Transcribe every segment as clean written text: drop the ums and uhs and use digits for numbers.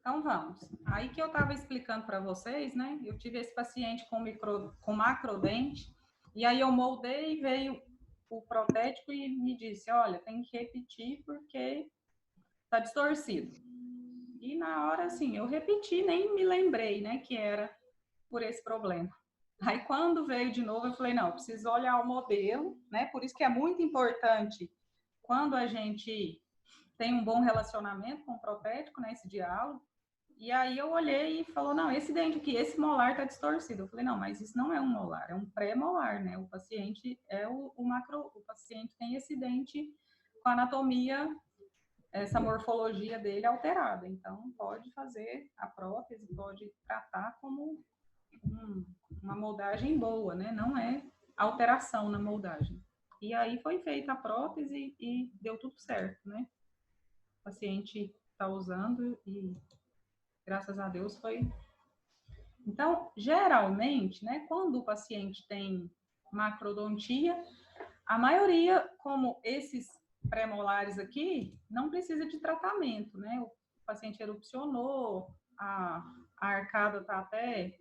Então, vamos. Aí que eu estava explicando para vocês, né? Eu tive esse paciente com macrodente, e aí eu moldei, veio o protético e me disse, olha, tem que repetir porque tá distorcido. E na hora, assim, eu repeti, nem me lembrei, né, que era por esse problema. Aí, quando veio de novo, eu falei, não, eu preciso olhar o modelo, né? Por isso que é muito importante, quando a gente tem um bom relacionamento com o protético, né, esse diálogo. E aí eu olhei e falou, não, esse dente aqui, esse molar tá distorcido. Eu falei, não, mas isso não é um molar, é um pré-molar, né? O paciente o paciente tem esse dente com a anatomia, essa morfologia dele alterada. Então, pode fazer a prótese, pode tratar como uma moldagem boa, né? Não é alteração na moldagem. E aí foi feita a prótese e deu tudo certo, né? O paciente está usando e, graças a Deus, foi. Então, geralmente, né, quando o paciente tem macrodontia, a maioria, como esses pré-molares aqui, não precisa de tratamento, né? O paciente erupcionou, a arcada está até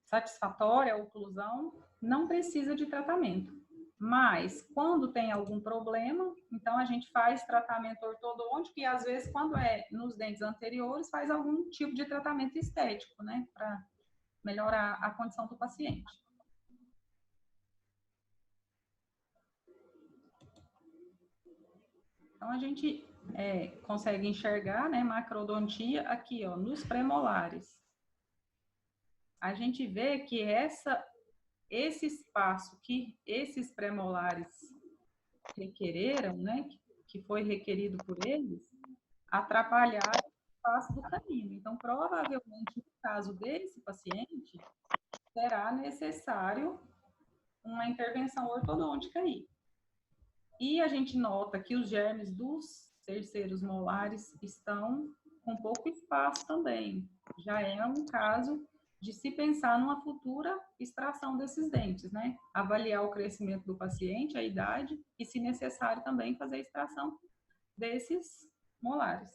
satisfatória, a oclusão, não precisa de tratamento. Mas, quando tem algum problema, então a gente faz tratamento ortodôntico e, às vezes, quando é nos dentes anteriores, faz algum tipo de tratamento estético, né? Para melhorar a condição do paciente. Então, a gente consegue enxergar, né, macrodontia aqui, ó, nos premolares. A gente vê que esse espaço que esses premolares requereram, né, que foi requerido por eles, atrapalharam o espaço do canino. Então, provavelmente, no caso desse paciente, será necessário uma intervenção ortodôntica aí. E a gente nota que os germes dos terceiros molares estão com pouco espaço também. Já é um caso de se pensar numa futura extração desses dentes, né? Avaliar o crescimento do paciente, a idade e, se necessário, também fazer a extração desses molares.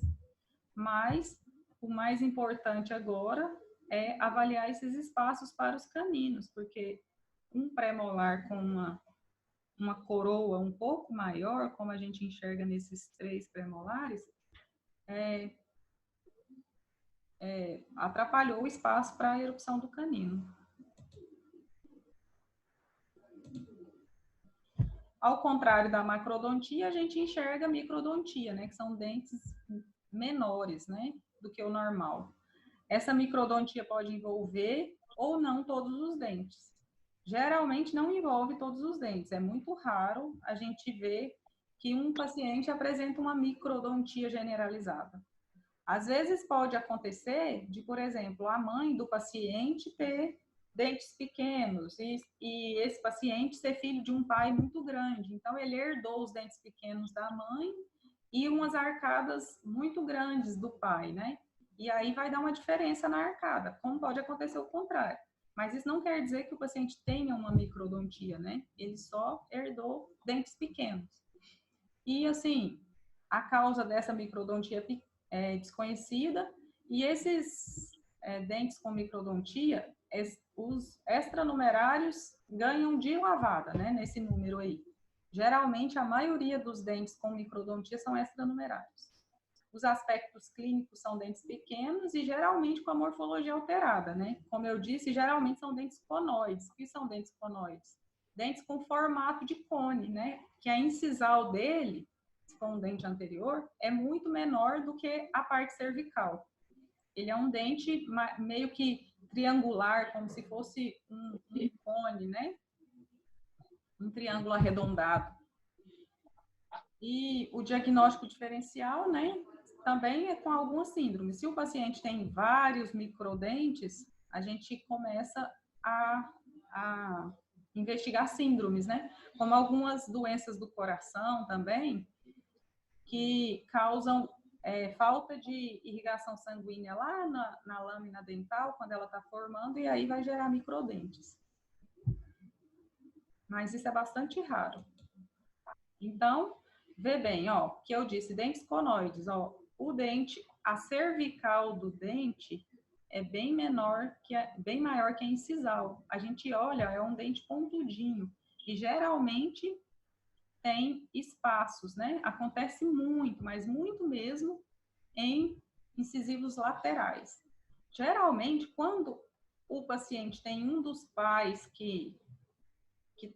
Mas o mais importante agora é avaliar esses espaços para os caninos, porque um pré-molar com uma coroa um pouco maior, como a gente enxerga nesses 3 premolares, atrapalhou o espaço para a erupção do canino. Ao contrário da macrodontia, a gente enxerga microdontia, né, que são dentes menores, né, do que o normal. Essa microdontia pode envolver ou não todos os dentes. Geralmente não envolve todos os dentes. É muito raro a gente ver que um paciente apresenta uma microdontia generalizada. Às vezes pode acontecer de, por exemplo, a mãe do paciente ter dentes pequenos e esse paciente ser filho de um pai muito grande. Então, ele herdou os dentes pequenos da mãe e umas arcadas muito grandes do pai, né? E aí vai dar uma diferença na arcada, como pode acontecer o contrário. Mas isso não quer dizer que o paciente tenha uma microdontia, né? Ele só herdou dentes pequenos. E, assim, a causa dessa microdontia é desconhecida e esses dentes com microdontia, os extranumerários ganham de lavada, né? Nesse número aí. Geralmente, a maioria dos dentes com microdontia são extranumerários. Os aspectos clínicos são dentes pequenos e geralmente com a morfologia alterada, né? Como eu disse, geralmente são dentes conoides. O que são dentes conoides? Dentes com formato de cone, né? Que a incisal dele, com o dente anterior, é muito menor do que a parte cervical. Ele é um dente meio que triangular, como se fosse um cone, né? Um triângulo arredondado. E o diagnóstico diferencial, né, também é com algumas síndromes. Se o paciente tem vários microdentes, a gente começa a investigar síndromes, né? Como algumas doenças do coração também, que causam falta de irrigação sanguínea lá na lâmina dental, quando ela está formando, e aí vai gerar microdentes. Mas isso é bastante raro. Então, vê bem, ó, que eu disse, dentes conoides, ó, o dente a cervical do dente é bem menor, bem maior que a incisal. A gente olha, é um dente pontudinho. E geralmente tem espaços, né? Acontece muito, mas muito mesmo, em incisivos laterais. Geralmente, quando o paciente tem um dos pais que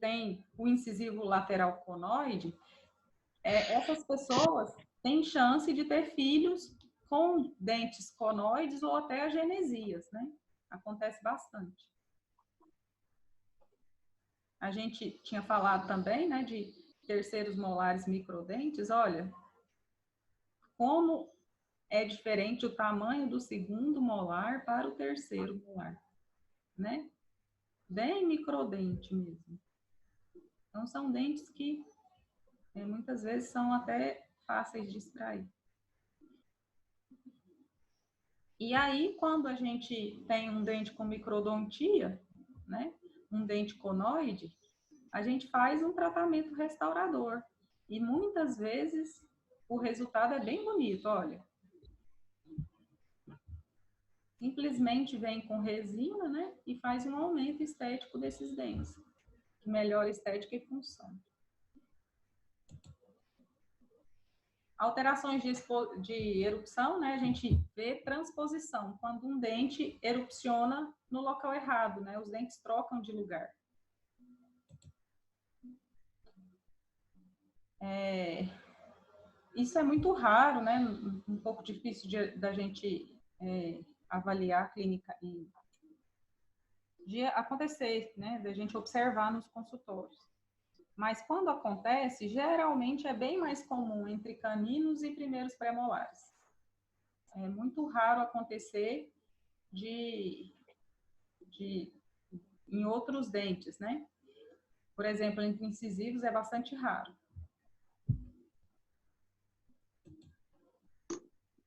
tem o incisivo lateral conoide, essas pessoas têm chance de ter filhos com dentes conoides ou até agenesias, né? Acontece bastante. A gente tinha falado também, né, de terceiros molares microdentes. Olha, como é diferente o tamanho do segundo molar para o terceiro molar, né? Bem microdente mesmo. Então, são dentes que muitas vezes são até fáceis de extrair. E aí, quando a gente tem um dente com microdontia, né, um dente conoide, a gente faz um tratamento restaurador. E muitas vezes o resultado é bem bonito, olha. Simplesmente vem com resina, né, e faz um aumento estético desses dentes, que melhora estética e função. Alterações de erupção, né? A gente vê transposição, quando um dente erupciona no local errado, né? Os dentes trocam de lugar. Isso é muito raro, né? Um pouco difícil da gente avaliar a clínica e de acontecer, né? Da gente observar nos consultórios. Mas quando acontece, geralmente é bem mais comum entre caninos e primeiros pré-molares. É muito raro acontecer em outros dentes, né? Por exemplo, entre incisivos é bastante raro.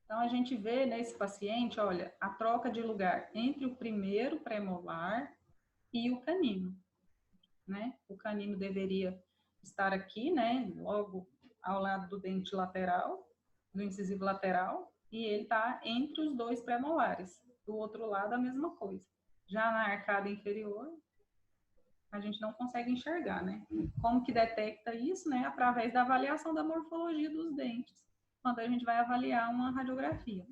Então, a gente vê nesse paciente, olha, a troca de lugar entre o primeiro pré-molar e o canino, né? O canino deveria estar aqui, né? Logo ao lado do dente lateral, do incisivo lateral, e ele está entre os dois pré-molares. Do outro lado, a mesma coisa. Já na arcada inferior, a gente não consegue enxergar, né? Como que detecta isso, né? Através da avaliação da morfologia dos dentes, quando a gente vai avaliar uma radiografia.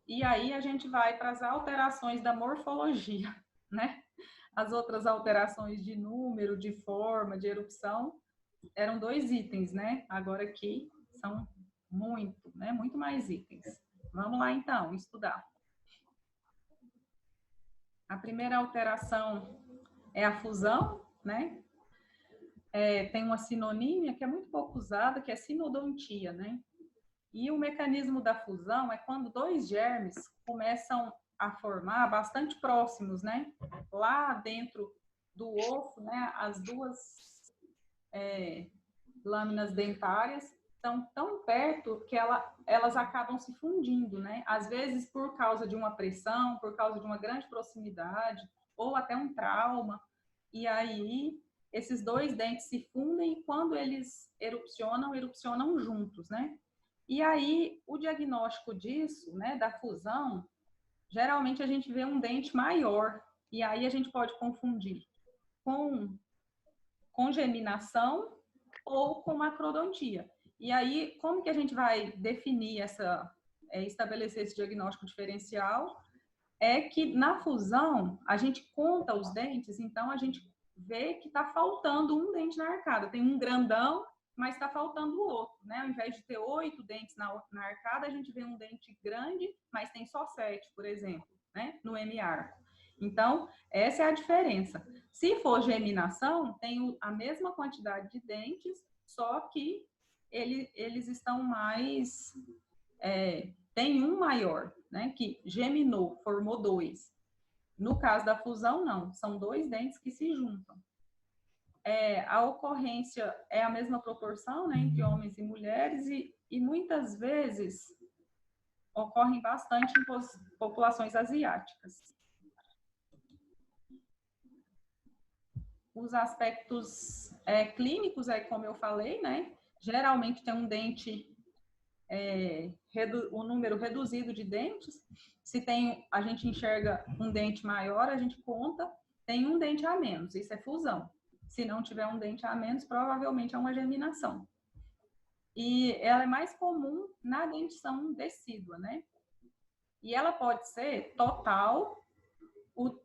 E aí a gente vai para as alterações da morfologia, né? As outras alterações de número, de forma, de erupção, eram 2 itens, né? Agora aqui são muito, né? Muito mais itens. Vamos lá, então, estudar. A primeira alteração é a fusão, né? Tem uma sinonímia que é muito pouco usada, que é sinodontia, né? E o mecanismo da fusão é quando 2 germes começam a formar bastante próximos, né? Lá dentro do osso, né? As 2 lâminas dentárias estão tão perto que elas acabam se fundindo, né? Às vezes por causa de uma pressão, por causa de uma grande proximidade, ou até um trauma. E aí, esses 2 dentes se fundem e quando eles erupcionam juntos, né? E aí, o diagnóstico disso, né, da fusão, geralmente a gente vê um dente maior. E aí a gente pode confundir com geminação ou com macrodontia. E aí, como que a gente vai definir estabelecer esse diagnóstico diferencial? É que na fusão, a gente conta os dentes, então a gente vê que está faltando um dente na arcada. Tem um grandão, mas está faltando o outro, né? Ao invés de ter 8 dentes na arcada, a gente vê um dente grande, mas tem só 7, por exemplo, né? No M-arco. Então, essa é a diferença. Se for geminação, tem a mesma quantidade de dentes, só que eles estão mais... tem um maior, né, que geminou, formou 2. No caso da fusão, não, são 2 dentes que se juntam. A ocorrência é a mesma proporção, né, entre homens e mulheres e muitas vezes ocorrem bastante em populações asiáticas. Os aspectos clínicos, como eu falei, né, geralmente tem um dente, um número reduzido de dentes. Se tem, a gente enxerga um dente maior, a gente conta, tem um dente a menos, isso é fusão. Se não tiver um dente a menos, provavelmente é uma germinação. E ela é mais comum na dentição decídua, né? E ela pode ser total,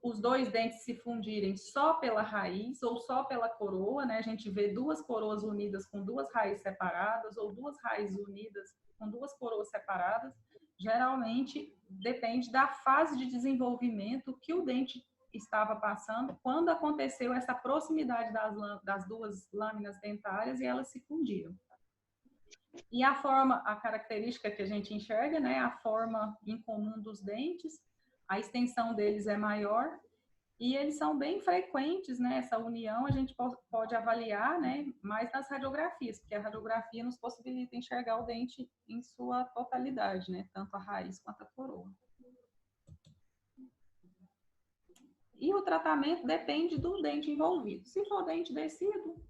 os dois dentes se fundirem só pela raiz ou só pela coroa, né? A gente vê duas coroas unidas com duas raízes separadas ou duas raízes unidas com duas coroas separadas. Geralmente depende da fase de desenvolvimento que o dente estava passando quando aconteceu essa proximidade das duas lâminas dentárias e elas se fundiram. E a forma, a característica que a gente enxerga, né, a forma incomum dos dentes, a extensão deles é maior e eles são bem frequentes, né, essa união a gente pode avaliar, né, mais nas radiografias, porque a radiografia nos possibilita enxergar o dente em sua totalidade, né, tanto a raiz quanto a coroa. E o tratamento depende do dente envolvido. Se for dente decíduo,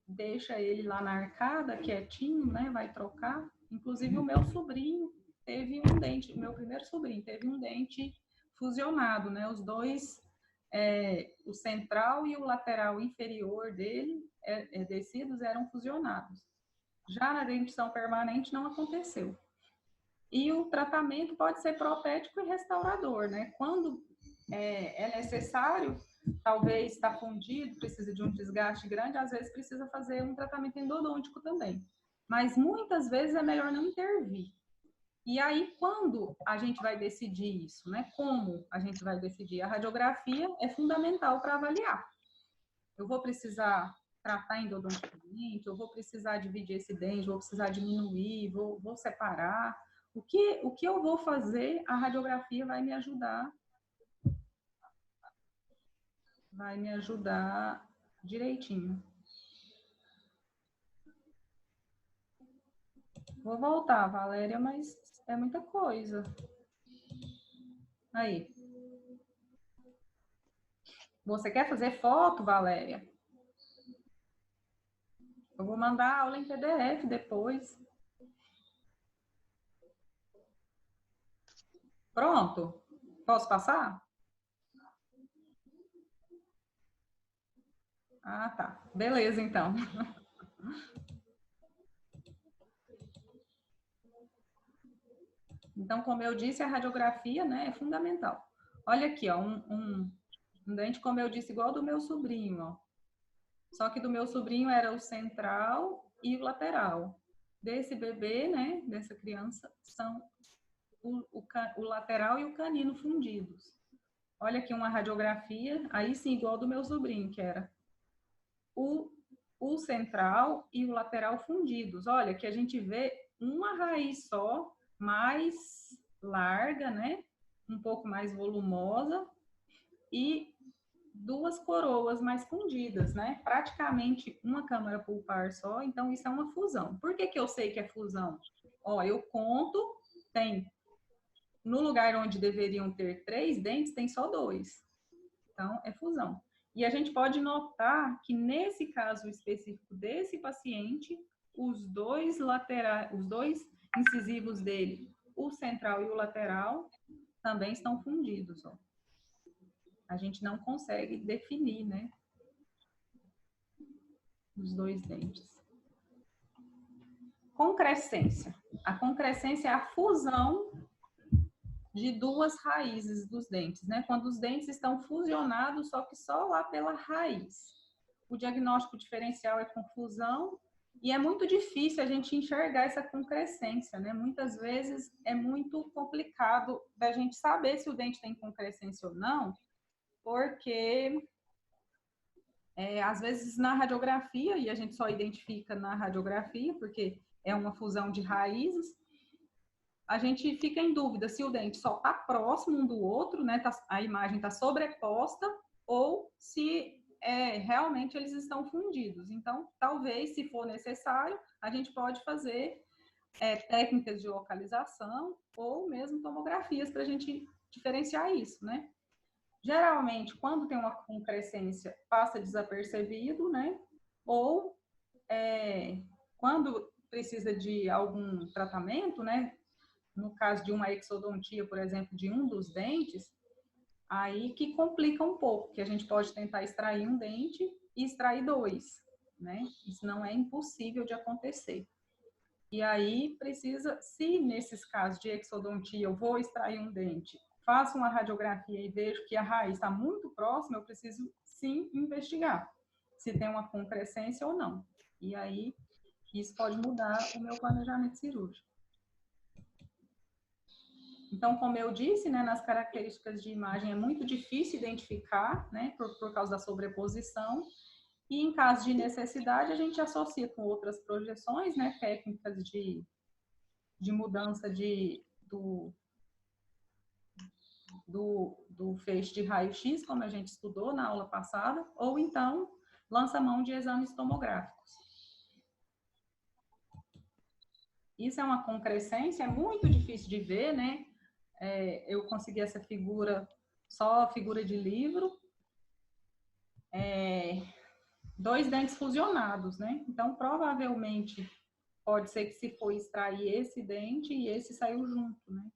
deixa ele lá na arcada, quietinho, né? Vai trocar. Inclusive, o meu sobrinho teve um dente, meu primeiro sobrinho teve um dente fusionado, né? Os dois, o central e o lateral inferior dele, decíduos, eram fusionados. Já na dentição permanente não aconteceu. E o tratamento pode ser protético e restaurador, né? Quando é necessário, talvez está fundido, precisa de um desgaste grande, às vezes precisa fazer um tratamento endodôntico também. Mas muitas vezes é melhor não intervir. E aí, quando a gente vai decidir isso, né? Como a gente vai decidir? A radiografia é fundamental para avaliar. Eu vou precisar tratar endodonticamente, eu vou precisar dividir esse dente, vou precisar diminuir, vou separar. O que eu vou fazer, a radiografia vai me ajudar direitinho. Vou voltar, Valéria, mas é muita coisa. Aí. Você quer fazer foto, Valéria? Eu vou mandar a aula em PDF depois. Pronto? Posso passar? Ah, tá. Beleza, então. Então, como eu disse, a radiografia, né, é fundamental. Olha aqui, ó, um dente, como eu disse, igual do meu sobrinho, ó. Só que do meu sobrinho era o central e o lateral. Desse bebê, né, dessa criança, são o lateral e o canino fundidos. Olha aqui uma radiografia, aí sim, igual do meu sobrinho, que era o central e o lateral fundidos. Olha, que a gente vê uma raiz só, mais larga, né? Um pouco mais volumosa e duas coroas mais fundidas, né? Praticamente uma câmara pulpar só, então isso é uma fusão. Por que eu sei que é fusão? Ó, eu conto, tem no lugar onde deveriam ter 3 dentes, tem só 2. Então, é fusão. E a gente pode notar que nesse caso específico desse paciente, os dois laterais, os dois incisivos dele, o central e o lateral, também estão fundidos, ó. A gente não consegue definir, né, os dois dentes. Concrescência. A concrescência é a fusão de duas raízes dos dentes, né? Quando os dentes estão fusionados, só que só lá pela raiz. O diagnóstico diferencial é com fusão e é muito difícil a gente enxergar essa concrescência, né? Muitas vezes é muito complicado da gente saber se o dente tem concrescência ou não, porque às vezes na radiografia, e a gente só identifica na radiografia, porque é uma fusão de raízes, a gente fica em dúvida se o dente só está próximo um do outro, né? A imagem está sobreposta, ou se realmente eles estão fundidos. Então, talvez, se for necessário, a gente pode fazer técnicas de localização ou mesmo tomografias para a gente diferenciar isso, né? Geralmente, quando tem uma concrescência, passa desapercebido, né? Ou quando precisa de algum tratamento, né? No caso de uma exodontia, por exemplo, de um dos dentes, aí que complica um pouco, que a gente pode tentar extrair um dente e extrair dois, né? Isso não é impossível de acontecer. E aí precisa, se nesses casos de exodontia eu vou extrair um dente, faço uma radiografia e vejo que a raiz está muito próxima, eu preciso sim investigar se tem uma concrescência ou não. E aí isso pode mudar o meu planejamento cirúrgico. Então, como eu disse, né, nas características de imagem é muito difícil identificar, né, por causa da sobreposição. E em caso de necessidade, a gente associa com outras projeções, né, técnicas de mudança do feixe de raio-x, como a gente estudou na aula passada, ou então lança mão de exames tomográficos. Isso é uma concrescência, é muito difícil de ver, né? Eu consegui essa figura, só figura de livro, dois dentes fusionados, né? Então, provavelmente, pode ser que se for extrair esse dente e esse saiu junto, né?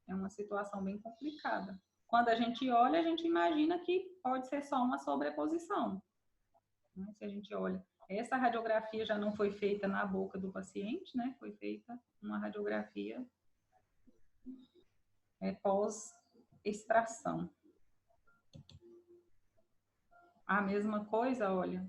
É uma situação bem complicada. Quando a gente olha, a gente imagina que pode ser só uma sobreposição. Né? Se a gente olha, essa radiografia já não foi feita na boca do paciente, né? Foi feita uma radiografia pós-extração. A mesma coisa, olha,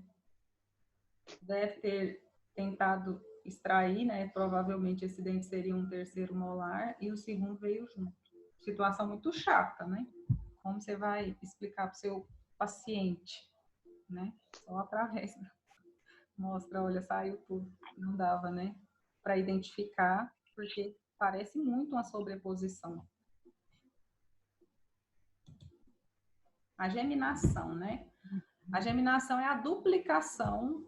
deve ter tentado extrair, né? Provavelmente esse dente seria um terceiro molar e o segundo veio junto. Situação muito chata, né? Como você vai explicar para o seu paciente, né? Só através mostra, olha, saiu tudo. Não dava, né? Para identificar, porque parece muito uma sobreposição. A geminação, né? A geminação é a duplicação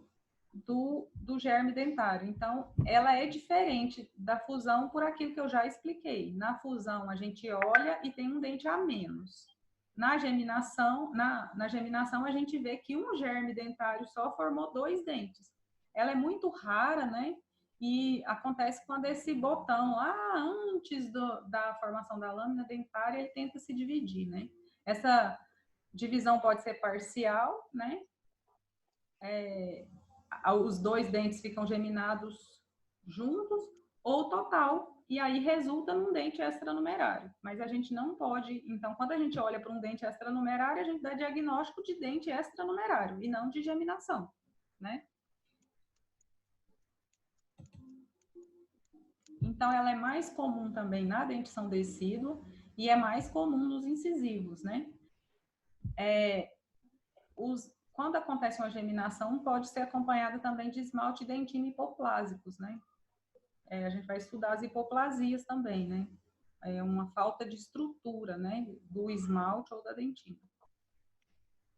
do germe dentário. Então, ela é diferente da fusão por aquilo que eu já expliquei. Na fusão, a gente olha e tem um dente a menos. Na geminação, a gente vê que um germe dentário só formou dois dentes. Ela é muito rara, né? E acontece quando esse botão lá antes da formação da lâmina dentária, ele tenta se dividir, né? Essa divisão pode ser parcial, né? Os dois dentes ficam geminados juntos, ou total, e aí resulta num dente extranumerário. Mas a gente não pode, então, quando a gente olha para um dente extranumerário, a gente dá diagnóstico de dente extranumerário e não de geminação, né? Então, ela é mais comum também na dentição decídua e é mais comum nos incisivos, né? Quando acontece uma geminação, pode ser acompanhada também de esmalte dentina hipoplásicos, né? A gente vai estudar as hipoplasias também, né? É uma falta de estrutura, né? Do esmalte ou da dentina.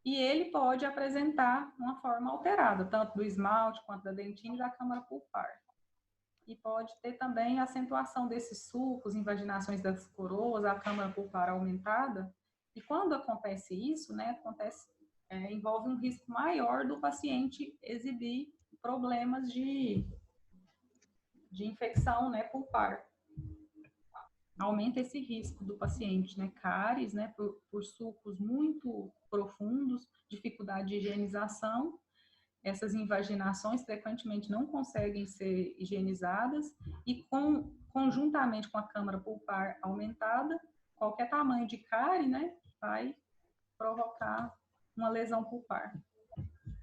E ele pode apresentar uma forma alterada, tanto do esmalte quanto da dentina e da câmara pulpar. E pode ter também acentuação desses sulcos, invaginações das coroas, a câmara pulpar aumentada. E quando acontece isso, né? Envolve um risco maior do paciente exibir problemas de infecção, né, pulpar. Aumenta esse risco do paciente, né, cáries, né, por sulcos muito profundos, dificuldade de higienização. Essas invaginações frequentemente não conseguem ser higienizadas e conjuntamente com a câmara pulpar aumentada, qualquer tamanho de cárie, né, vai provocar uma lesão pulpar.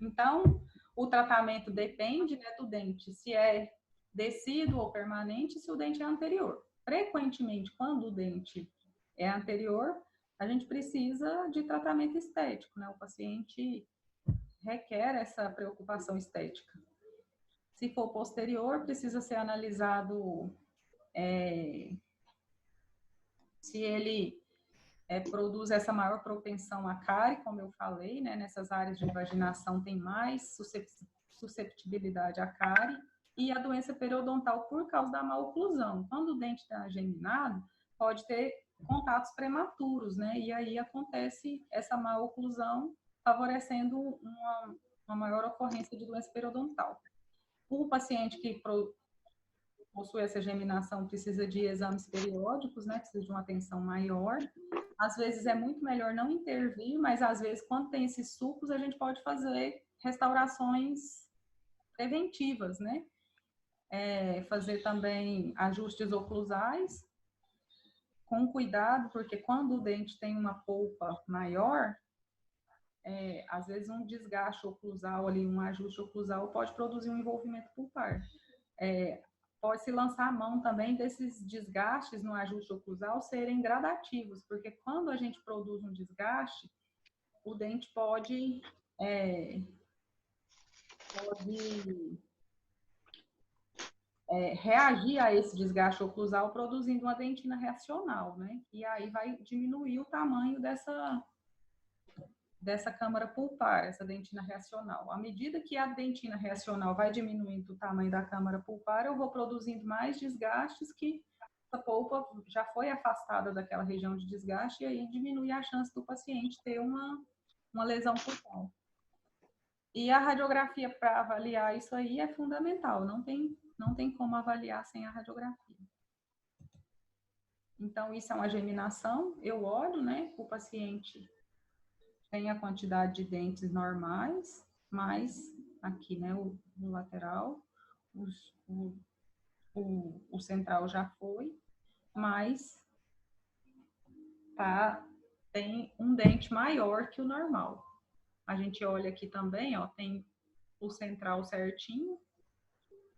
Então, o tratamento depende, né, do dente, se é decíduo ou permanente, se o dente é anterior. Frequentemente, quando o dente é anterior, a gente precisa de tratamento estético, né? O paciente requer essa preocupação estética. Se for posterior, precisa ser analisado se ele produz essa maior propensão à cárie, como eu falei, né? Nessas áreas de invaginação tem mais susceptibilidade à cárie, e a doença periodontal por causa da maloclusão. Quando o dente está geminado, pode ter contatos prematuros, né? E aí acontece essa maloclusão, favorecendo uma maior ocorrência de doença periodontal. O paciente que possui essa geminação precisa de exames periódicos, né? Precisa de uma atenção maior. Às vezes é muito melhor não intervir, mas às vezes quando tem esses sulcos a gente pode fazer restaurações preventivas, né? Fazer também ajustes oclusais com cuidado, porque quando o dente tem uma polpa maior, às vezes um desgaste oclusal ali, um ajuste oclusal pode produzir um envolvimento pulpar. Pode-se lançar a mão também desses desgastes no ajuste oclusal serem gradativos, porque quando a gente produz um desgaste, o dente pode reagir a esse desgaste oclusal produzindo uma dentina reacional, né? E aí vai diminuir o tamanho dessa câmara pulpar, essa dentina reacional. À medida que a dentina reacional vai diminuindo o tamanho da câmara pulpar, eu vou produzindo mais desgastes que a polpa já foi afastada daquela região de desgaste e aí diminui a chance do paciente ter uma lesão pulpar. E a radiografia para avaliar isso aí é fundamental, não tem como avaliar sem a radiografia. Então, isso é uma geminação, eu olho, né, o paciente tem a quantidade de dentes normais, mas aqui, né, o lateral, o central já foi, mas tem um dente maior que o normal. A gente olha aqui também, ó, tem o central certinho,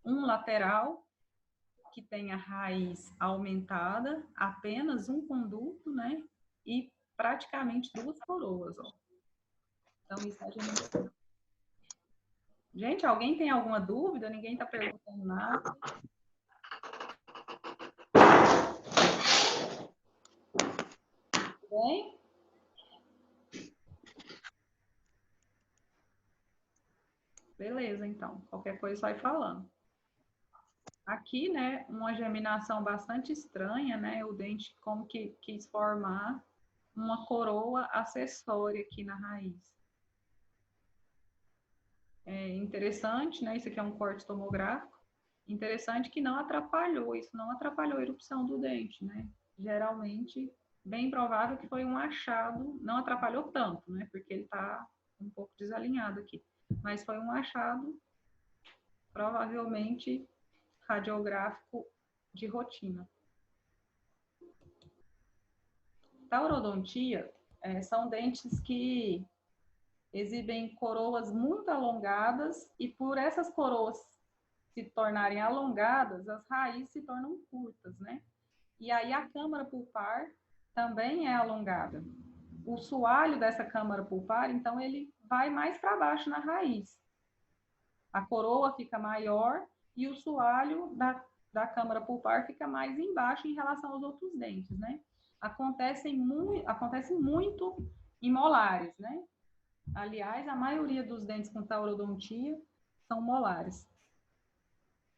um lateral que tem a raiz aumentada, apenas um conduto, né, e praticamente duas coroas, ó. Então, isso a gente... Gente, alguém tem alguma dúvida? Ninguém está perguntando nada. Tudo bem? Beleza, então. Qualquer coisa vai falando. Aqui, né, uma geminação bastante estranha, né? O dente como que quis formar uma coroa acessória aqui na raiz. É interessante, né? Isso aqui é um corte tomográfico. Interessante que não atrapalhou, isso não atrapalhou a erupção do dente, né? Geralmente, bem provável que foi um achado, não atrapalhou tanto, né? Porque ele tá um pouco desalinhado aqui. Mas foi um achado, provavelmente, radiográfico de rotina. Taurodontia são dentes que exibem coroas muito alongadas e por essas coroas se tornarem alongadas, as raízes se tornam curtas, né? E aí a câmara pulpar também é alongada. O soalho dessa câmara pulpar, então, ele vai mais para baixo na raiz. A coroa fica maior e o soalho da câmara pulpar fica mais embaixo em relação aos outros dentes, né? Acontece muito em molares, né? Aliás, a maioria dos dentes com taurodontia são molares.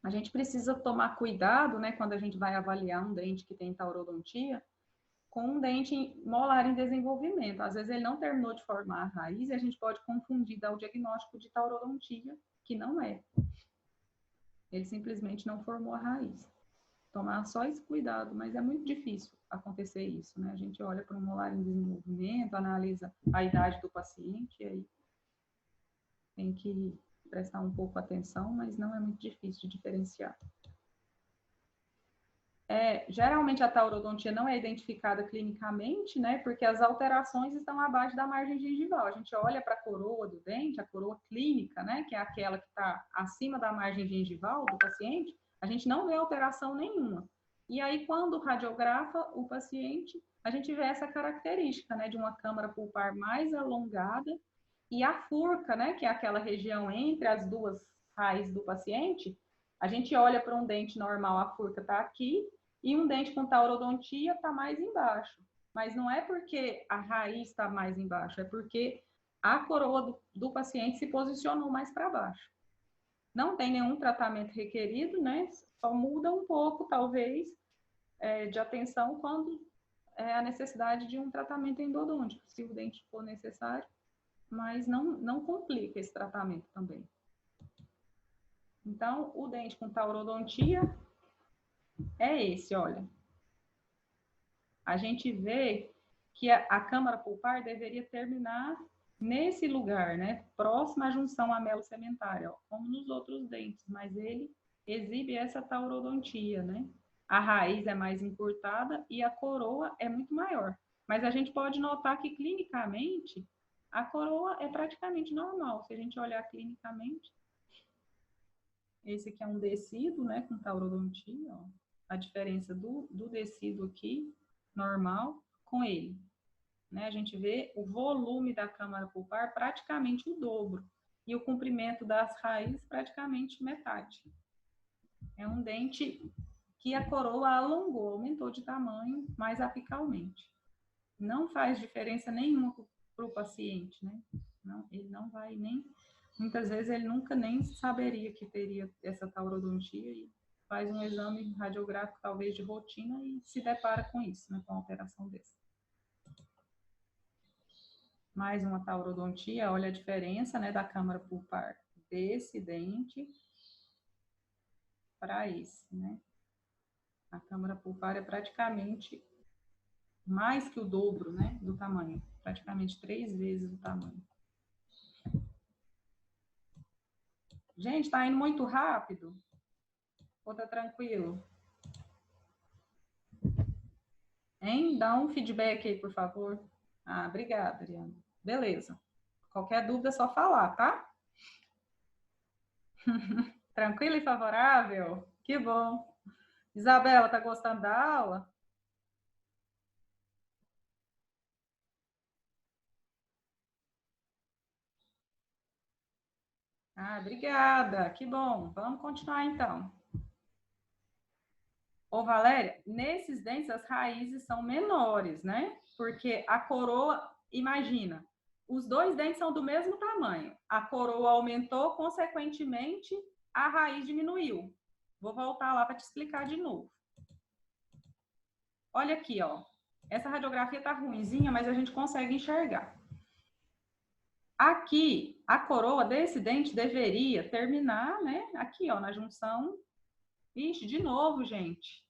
A gente precisa tomar cuidado, né, quando a gente vai avaliar um dente que tem taurodontia, com um dente molar em desenvolvimento. Às vezes ele não terminou de formar a raiz e a gente pode confundir, dar o diagnóstico de taurodontia, que não é. Ele simplesmente não formou a raiz. Tomar só esse cuidado, mas é muito difícil acontecer isso, né? A gente olha para um molar em desenvolvimento, analisa a idade do paciente, e aí tem que prestar um pouco atenção, mas não é muito difícil de diferenciar. Geralmente a taurodontia não é identificada clinicamente, né? Porque as alterações estão abaixo da margem gengival. A gente olha para a coroa do dente, a coroa clínica, né? Que é aquela que está acima da margem gengival do paciente, a gente não vê alteração nenhuma. E aí, quando radiografa o paciente, a gente vê essa característica, né? De uma câmara pulpar mais alongada e a furca, né? Que é aquela região entre as duas raízes do paciente. A gente olha para um dente normal, a furca está aqui, e um dente com taurodontia está mais embaixo. Mas não é porque a raiz está mais embaixo, é porque a coroa do paciente se posicionou mais para baixo. Não tem nenhum tratamento requerido, né? Só muda um pouco, talvez, de atenção quando é a necessidade de um tratamento endodôntico, se o dente for necessário, mas não complica esse tratamento também. Então, o dente com taurodontia é esse, olha. A gente vê que a câmara pulpar deveria terminar nesse lugar, né? Próxima à junção amelo-sementária, como nos outros dentes, mas ele exibe essa taurodontia, né? A raiz é mais encurtada e a coroa é muito maior. Mas a gente pode notar que clinicamente a coroa é praticamente normal. Se a gente olhar clinicamente, esse aqui é um descido, né, com taurodontia, ó. A diferença do descido aqui, normal, com ele. Né? A gente vê o volume da câmara pulpar praticamente o dobro e o comprimento das raízes praticamente metade. É um dente que a coroa alongou, aumentou de tamanho mais apicalmente. Não faz diferença nenhuma para o paciente, né? Não, ele não vai nem... Muitas vezes ele nunca nem saberia que teria essa taurodontia e faz um exame radiográfico, talvez de rotina, e se depara com isso, né? Com uma alteração dessa. Mais uma taurodontia, olha a diferença, né, da câmara pulpar desse dente para esse, né? A câmara pulpar é praticamente mais que o dobro, né, do tamanho, praticamente 3 vezes o tamanho. Gente, tá indo muito rápido? Ou tá tranquilo? Hein? Dá um feedback aí, por favor. Ah, obrigada, Ariana. Beleza. Qualquer dúvida é só falar, tá? Tranquilo e favorável? Que bom. Isabela, tá gostando da aula? Ah, obrigada. Que bom. Vamos continuar então. Ô, Valéria, nesses dentes as raízes são menores, né? Porque a coroa, imagina, os dois dentes são do mesmo tamanho. A coroa aumentou, consequentemente, a raiz diminuiu. Vou voltar lá para te explicar de novo. Olha aqui, ó. Essa radiografia tá ruinzinha, mas a gente consegue enxergar. Aqui, a coroa desse dente deveria terminar, né? Aqui, ó, na junção. Ixi, de novo, gente.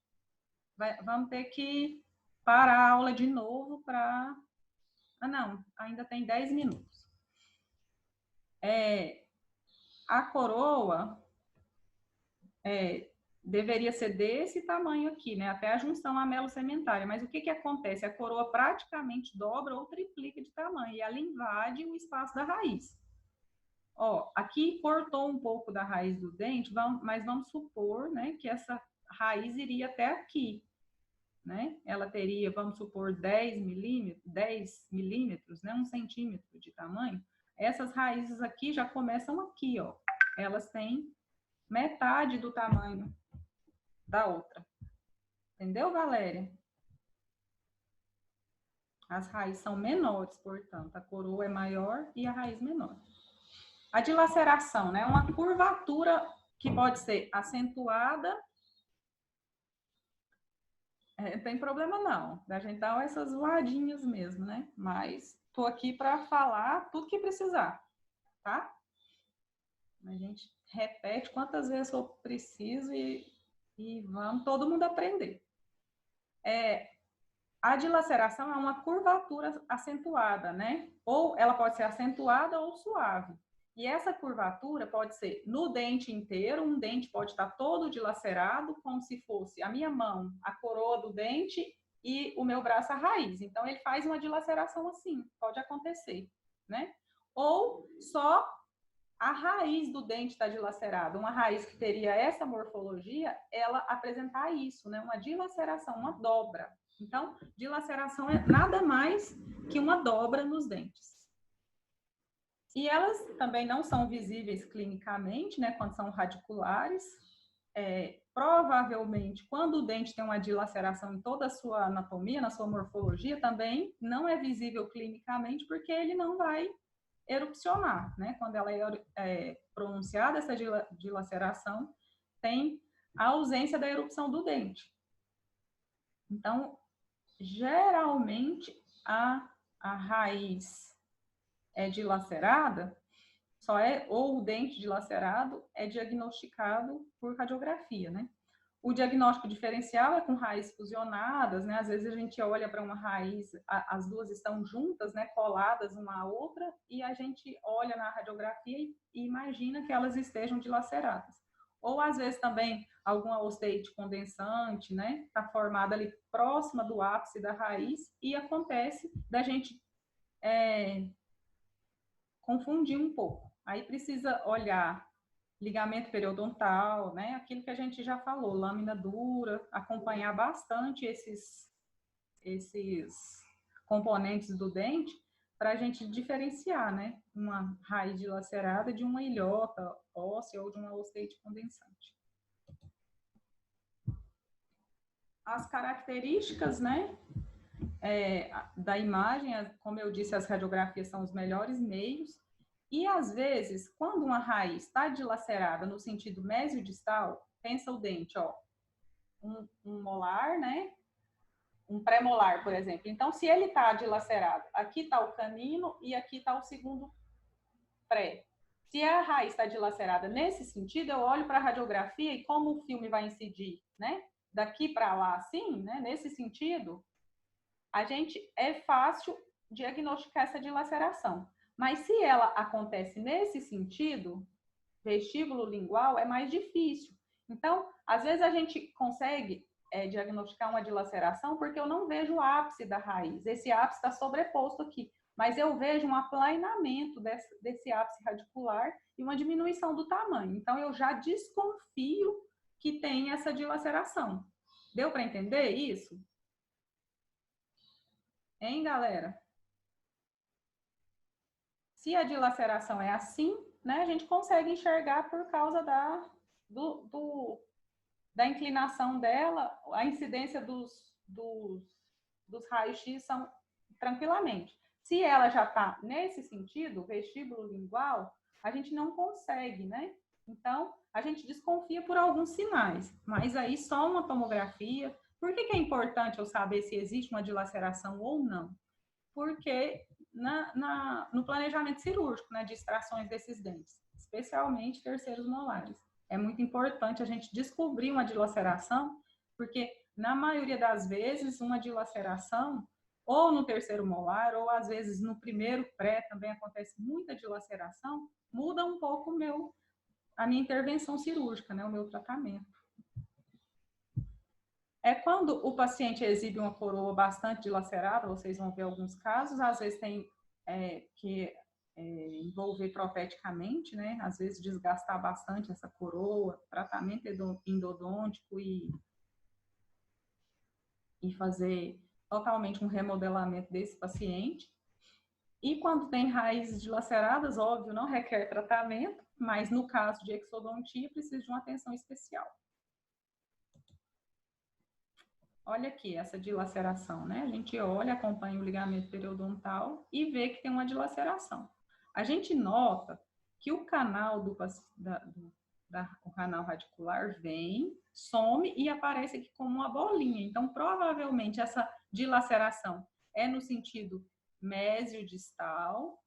Vamos ter que parar a aula de novo para... Ah, não, ainda tem 10 minutos. A coroa deveria ser desse tamanho aqui, né? Até a junção amelo-sementária. Mas o que acontece? A coroa praticamente dobra ou triplica de tamanho e ela invade o espaço da raiz. Ó, aqui cortou um pouco da raiz do dente, mas vamos supor, né, que essa raiz iria até aqui, né? Ela teria, vamos supor, 10 milímetros, né, 1 centímetro de tamanho. Essas raízes aqui já começam aqui, ó. Elas têm metade do tamanho da outra. Entendeu, Valéria? As raízes são menores, portanto, a coroa é maior e a raiz menor. A dilaceração, né? Uma curvatura que pode ser acentuada. Não tem problema não, a gente dá essas voadinhas mesmo, né? Mas tô aqui para falar tudo que precisar, tá? A gente repete quantas vezes for preciso e vamos todo mundo aprender. A dilaceração é uma curvatura acentuada, né? Ou ela pode ser acentuada ou suave. E essa curvatura pode ser no dente inteiro, um dente pode estar todo dilacerado, como se fosse a minha mão, a coroa do dente e o meu braço a raiz. Então, ele faz uma dilaceração assim, pode acontecer, né? Ou só a raiz do dente está dilacerada. Uma raiz que teria essa morfologia, ela apresentar isso, né? Uma dilaceração, uma dobra. Então, dilaceração é nada mais que uma dobra nos dentes. E elas também não são visíveis clinicamente, né, quando são radiculares. Provavelmente, quando o dente tem uma dilaceração em toda a sua anatomia, na sua morfologia, também não é visível clinicamente, porque ele não vai erupcionar, né? Quando ela é pronunciada, essa dilaceração, tem a ausência da erupção do dente. Então, geralmente, a raiz é dilacerada, ou o dente dilacerado é diagnosticado por radiografia, né? O diagnóstico diferencial é com raízes fusionadas, né? Às vezes a gente olha para uma raiz, as duas estão juntas, né? Coladas uma à outra, e a gente olha na radiografia e imagina que elas estejam dilaceradas. Ou às vezes também alguma osteite condensante, né? Está formada ali próxima do ápice da raiz e acontece da gente confundir um pouco. Aí precisa olhar ligamento periodontal, né? Aquilo que a gente já falou, lâmina dura, acompanhar bastante esses componentes do dente para a gente diferenciar, né? Uma raiz dilacerada de uma ilhota óssea ou de uma osteite condensante. As características, né? Da imagem, como eu disse, as radiografias são os melhores meios. E, às vezes, quando uma raiz está dilacerada no sentido mesiodistal, pensa o dente, ó, um molar, né? Um pré-molar, por exemplo. Então, se ele está dilacerado, aqui está o canino e aqui está o segundo pré. Se a raiz está dilacerada nesse sentido, eu olho para a radiografia e como o filme vai incidir, né? Daqui para lá, assim, né? Nesse sentido, é fácil diagnosticar essa dilaceração. Mas se ela acontece nesse sentido, vestíbulo lingual, é mais difícil. Então, às vezes a gente consegue diagnosticar uma dilaceração porque eu não vejo o ápice da raiz. Esse ápice está sobreposto aqui. Mas eu vejo um aplainamento desse ápice radicular e uma diminuição do tamanho. Então, eu já desconfio que tem essa dilaceração. Deu para entender isso? Hein, galera? Se a dilaceração é assim, né, a gente consegue enxergar por causa da inclinação dela, a incidência dos raios-x são tranquilamente. Se ela já está nesse sentido, vestíbulo lingual, a gente não consegue, né? Então, a gente desconfia por alguns sinais, mas aí só uma tomografia. Por que é importante eu saber se existe uma dilaceração ou não? Porque no planejamento cirúrgico, né, de extrações desses dentes, especialmente terceiros molares, é muito importante a gente descobrir uma dilaceração, porque na maioria das vezes uma dilaceração ou no terceiro molar, ou às vezes no primeiro pré também acontece muita dilaceração, muda um pouco a minha intervenção cirúrgica, né, o meu tratamento. Quando o paciente exibe uma coroa bastante dilacerada, vocês vão ver alguns casos, às vezes tem que envolver proteticamente, né? Às vezes desgastar bastante essa coroa, tratamento endodôntico e fazer totalmente um remodelamento desse paciente. E quando tem raízes dilaceradas, óbvio, não requer tratamento, mas no caso de exodontia, precisa de uma atenção especial. Olha aqui essa dilaceração, né? A gente olha, acompanha o ligamento periodontal e vê que tem uma dilaceração. A gente nota que o canal o canal radicular vem, some e aparece aqui como uma bolinha. Então, provavelmente, essa dilaceração é no sentido mesiodistal,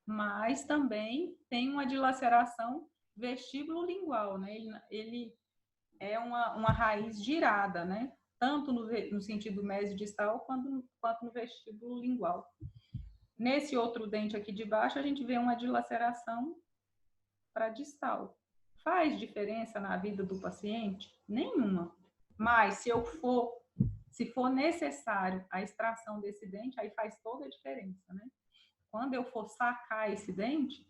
mas também tem uma dilaceração vestíbulo lingual, né? Ele é uma raiz girada, né? Tanto no sentido mesiodistal quanto no vestíbulo lingual. Nesse outro dente aqui de baixo, a gente vê uma dilaceração para distal. Faz diferença na vida do paciente? Nenhuma. Mas se for necessário a extração desse dente, aí faz toda a diferença, né? Quando eu for sacar esse dente,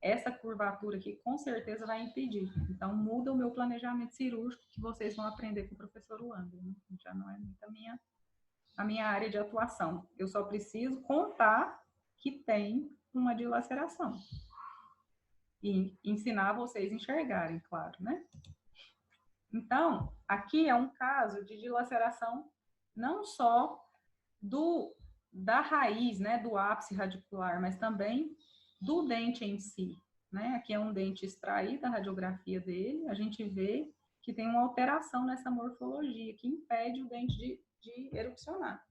essa curvatura aqui com certeza vai impedir. Então, muda o meu planejamento cirúrgico que vocês vão aprender com o professor Wander, né? Já não é muito a minha área de atuação. Eu só preciso contar que tem uma dilaceração. E ensinar vocês a enxergarem, claro, né? Então, aqui é um caso de dilaceração não só da raiz, né, do ápice radicular, mas também do dente em si, né? Aqui é um dente extraído, a radiografia dele, a gente vê que tem uma alteração nessa morfologia que impede o dente de erupcionar.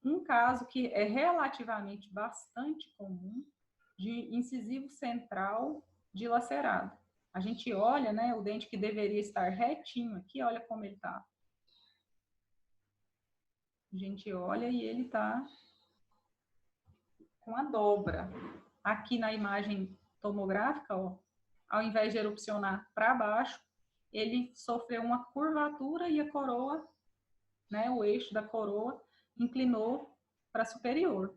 Um caso que é relativamente bastante comum de incisivo central dilacerado. A gente olha, né, o dente que deveria estar retinho aqui, olha como ele está. A gente olha e ele está com a dobra. Aqui na imagem tomográfica, ó, ao invés de erupcionar para baixo, ele sofreu uma curvatura e a coroa, né, o eixo da coroa, inclinou para superior.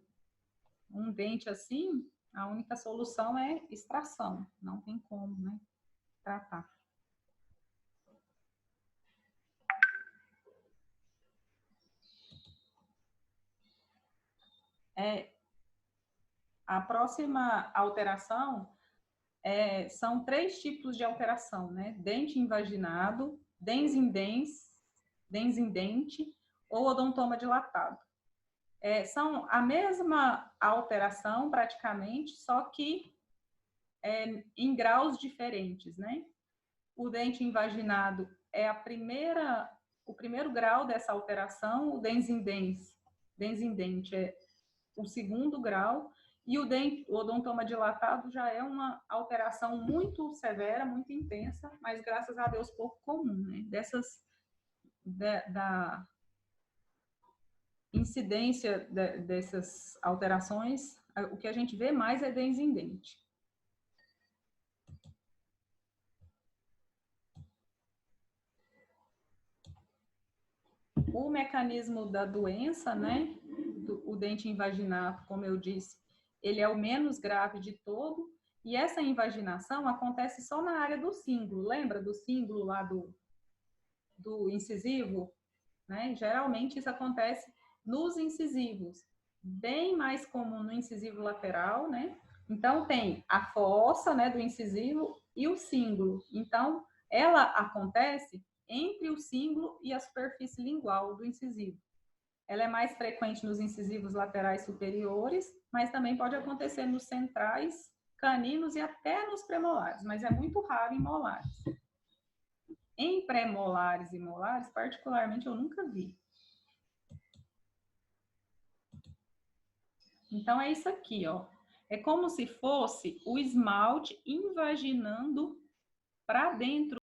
Um dente assim, a única solução é extração, não tem como, né, tratar. A próxima alteração são 3 tipos de alteração, né? Dente invaginado, dens em dente ou odontoma dilatado. São a mesma alteração, praticamente, só que em graus diferentes, né? O dente invaginado é o primeiro grau dessa alteração, o dens em dente é o segundo grau, e o odontoma dilatado já é uma alteração muito severa, muito intensa, mas graças a Deus pouco comum, né? Da incidência dessas alterações, o que a gente vê mais é dens em dente. O mecanismo da doença, né? O dente invaginato, como eu disse, ele é o menos grave de todo, e essa invaginação acontece só na área do cíngulo. Lembra do cíngulo lá do incisivo? Né? Geralmente isso acontece nos incisivos, bem mais comum no incisivo lateral, né? Então tem a fossa, né, do incisivo e o cíngulo. Então ela acontece entre o cíngulo e a superfície lingual do incisivo. Ela é mais frequente nos incisivos laterais superiores, mas também pode acontecer nos centrais, caninos e até nos premolares, mas é muito raro em molares. Em pré-molares e molares, particularmente, eu nunca vi. Então, é isso aqui, ó. É como se fosse o esmalte invaginando para dentro